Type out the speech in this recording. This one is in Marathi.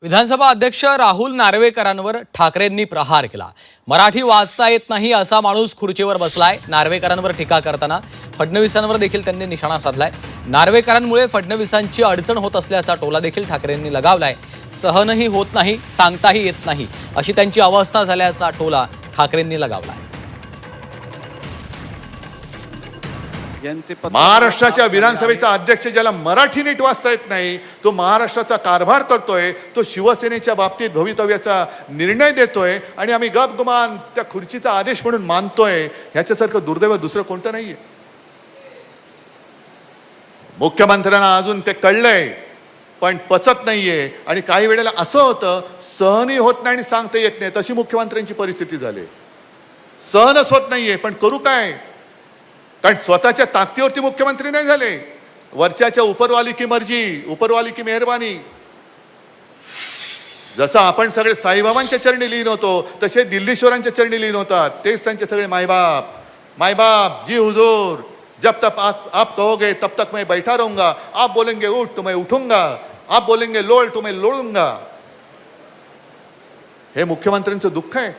विधानसभा अध्यक्ष राहुल नार्वेकरांवर ठाकरेंनी प्रहार केला। मराठी वाचता येत नाही असा माणूस खुर्चीवर बसलाय। नार्वेकरांवर टीका करताना फडणवीसांवर देखील त्यांनी निशाणा साधलाय। नार्वेकरांमुळे फडणवीसांची अडचण होत असल्याचा टोला देखील ठाकरेंनी लगावलाय। सहनही होत नाही, सांगताही येत नाही अशी त्यांची अवस्था झाल्याचा टोला ठाकरेंनी लगावलाय। महाराष्ट्राच्या विधानसभेचा अध्यक्ष ज्याला मराठी नीट वाचता येत नाही, तो महाराष्ट्राचा कारभार करतोय, तो शिवसेनेच्या बाबतीत भवितव्याचा निर्णय देतोय आणि आम्ही गपगुमान त्या खुर्चीचा आदेश म्हणून मानतोय, ह्याच्यासारखं दुर्दैव दुसरं कोणतं नाहीये। मुख्यमंत्र्यांना अजून ते कळलंय पण पचत नाहीये आणि काही वेळेला असं होतं, सहनही होत नाही आणि सांगता येत नाही, तशी मुख्यमंत्र्यांची परिस्थिती झाली। सहनच होत नाहीये पण करू काय, कारण स्वतःच्या ताकदीवरती मुख्यमंत्री नाही झाले, वरच्याच्या उपरवाली की मर्जी, उपरवाली की मेहरबानी। जसं आपण सगळे साईबाबांच्या चरणी लीन होतो, तसे दिल्लीश्वरांच्या चरणी लीन होतात। तेच त्यांचे सगळे मायबाप, मायबाप जी हुजूर, जब तक आप कहोगे तब तक मैं बैठा रहूंगा, आप बोलेंगे उठ तो मैं उठूंगा, आप बोलेंगे लोळ तो मैं लोळूंगा। हे मुख्यमंत्र्यांचं दुःख आहे।